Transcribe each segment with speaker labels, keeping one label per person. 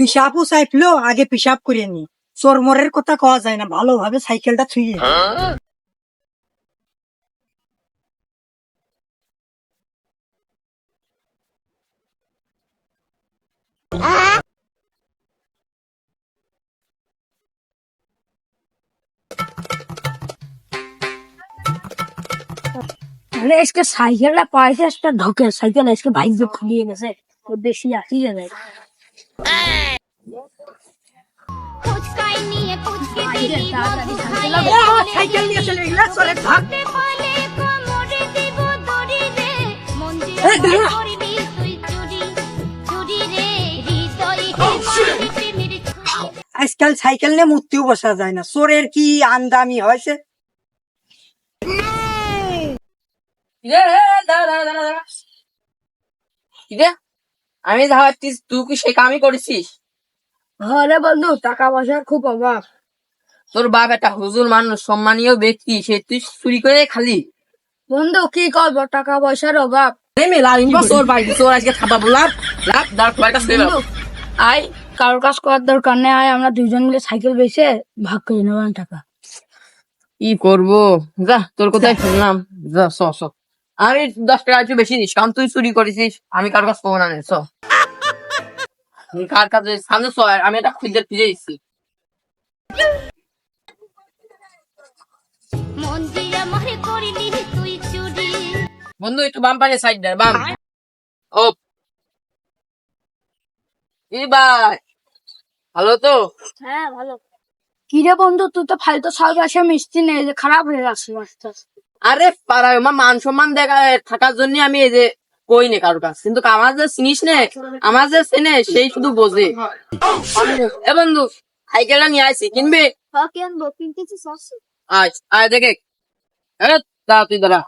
Speaker 1: পিসাবও চাইফলো আগে পিসাব করে নি। চোরমরের কথা কওয়া যায় না, ভালোভাবে সাইকেলটা ছুঁয়ে।
Speaker 2: মানে আজকে সাইকেলটা পাইছে একটা ঢোকে সাইকেল আজকে বাইক দিয়ে ফুলিয়ে গেছে তো বেশি আসি যায়
Speaker 3: ফুচকাই নিয়ে ফুচকে দিলি মধু খাইয়ে
Speaker 1: আমার সাইকেল নিয়ে চলে গেলে চলে থাক।
Speaker 3: বলে কোমরে দিব দড়ি রে মন
Speaker 1: এই
Speaker 3: দিয়ে
Speaker 1: দাঁড়া।
Speaker 3: করবি তুই চুরি চুরি রে হৃদয় হে প্রেমের ছুরি।
Speaker 1: আজকাল সাইকেল নিয়ে মূর্তিও বসা যায় না, চোরের কি আন্দামি হয়েছে।
Speaker 4: আমি ভাবছিস তুই কি সে কামই করেছিস?
Speaker 2: ঘরে বন্ধু টাকা পয়সার খুব অভাব।
Speaker 4: তোর বাপ একটা হুজুর মানুষ, সম্মানীয় ব্যক্তি, সে তুই চুরি করে খালি।
Speaker 2: বন্ধু কি করবো, টাকা পয়সার অভাব।
Speaker 4: তোর বাড়ি তোর আজকে খাবার লাভ লাভ দাঁড় খোয়াটা
Speaker 2: বন্ধু, আয় কারোর কাজ করার দরকার নেই, আয় আমরা দুইজন মিলে সাইকেল বেচে ভাগ করে নেবো টাকা।
Speaker 4: কি করবো, যা তোর কোথায় শুনলাম, যা স স। আমি 10 টাকা একটু বেশি দিস, কারণ তুই চুরি করেছিস, আমি কার কাছ পাবো না রে, চ। কার কাছে সামনে চ, আমি একটা খুঁজে ফিরে দিচ্ছি।
Speaker 3: মন দিয়া মরে করলি তুই চুরি।
Speaker 4: বন্ধু একটু বাম পাশে সাইড দে, বাম। ও এই ভাই, ভালো তো?
Speaker 2: হ্যাঁ ভালো। কি রে বন্ধু, তুই তো ফালতু সাল আসে মিষ্টি নেই, যে খারাপ হয়ে যাচ্ছে আস্তে আস্তে।
Speaker 4: আরে পাড়ায় আমার মান সম্মান দেখা থাকার জন্য আমি এই যে কই নে কারোর কাছে, কিন্তু আমার যে চিনিস নে, আমার যে চেনে সেই শুধু বোঝে। এ বন্ধু সাইকেলটা নিয়ে আসছি, কিনবে? আয় আয় দেখে, এ দাঁড়া তুই দাঁড়া,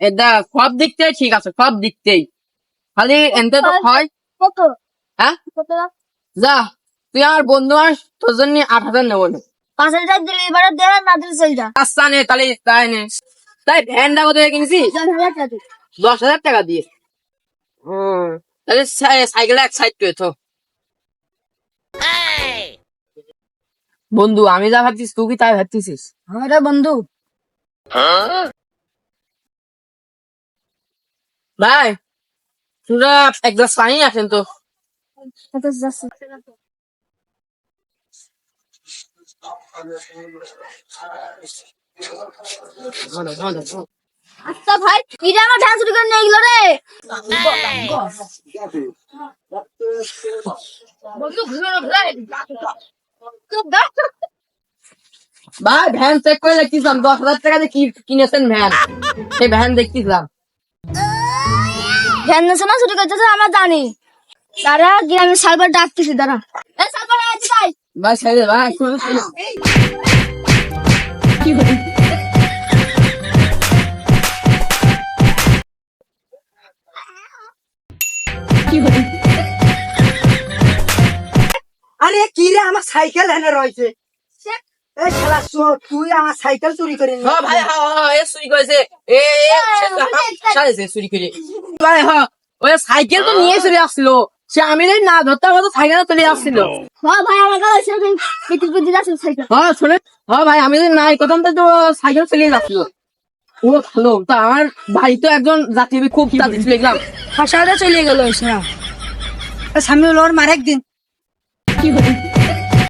Speaker 4: এ দা সব দিকতেই ঠিক আছে, সব দিকতেই, খালি এনতে তো হয়।
Speaker 2: কত
Speaker 4: হ্যাঁ
Speaker 2: কত?
Speaker 4: যা, তুই আমার বন্ধু আস, তোর জন্য 8,000 নেবো না।
Speaker 2: 5,000 দিলে এবারে দে, না দিলে চল যা।
Speaker 4: আচ্ছা নে, তাহলে তাই নে। তাই ভ্যানটা কোথায় কিনেছি?
Speaker 2: 10,000 টাকা দে।
Speaker 4: 10,000 টাকা দিয়ে। তাহলে সাইকেলটা এক সাইড করে তো। বন্ধু আমি যা ভাবছিস তুই কি তাই ভাবছিস?
Speaker 2: হ্যাঁ রে বন্ধু।
Speaker 4: ভাই তোরা এক গ্লাস পানি আসেন তো।
Speaker 2: আচ্ছা ভাই, এটা আমার ভ্যান চুরি করে নিয়ে গেল রে। বন্ধু ঘুরে ঘুরে
Speaker 4: ভাই ভ্যান চেক করে দেখতেছিলাম, 10,000 টাকা দিয়ে কি কিনেছেন ভ্যান, সেই ভ্যান দেখতেছিলাম।
Speaker 2: ভ্যান নেছে না চুরি করতেছে আমরা জানি। তারা গ্রামের সার্ভার ডাকতেছি, দাঁড়া। এই সার্ভার আছে ভাই।
Speaker 4: ভাই ছেড়ে দে, ভাই শুনুন শুনুন।
Speaker 1: আরে কি রে, আমার সাইকেল এনে রয়েছে। এই শালা চোর, তুই আমার সাইকেল চুরি করে নিয়ে
Speaker 4: হ্যাঁ ভাই, হ্যাঁ হ্যাঁ এ চুরি করেছে, এ সারেছে চুরি করে। ভাই হ্যাঁ, ওই সাইকেল তো নিয়ে চলে আসছিল, সে আমি যদি না ধরতাম হয়তো সাইকেল চলে আসছিল।
Speaker 2: হ্যাঁ ভাই, আমার কাছে বিক্রি করে দিতে আসলে সাইকেল।
Speaker 4: হ্যাঁ শুনে, হ্যাঁ ভাই আমি যদি নাই করতাম তো সাইকেল চলে যাচ্ছিল। ও ভালো, তা আমার ভাই তো একজন জাতীয় খুব তাড়াতাড়ি চলে গেলাম।
Speaker 2: হাসাটা চলে গেল এসে।
Speaker 1: সামনে ওর মার একদিন।
Speaker 2: কি হলো?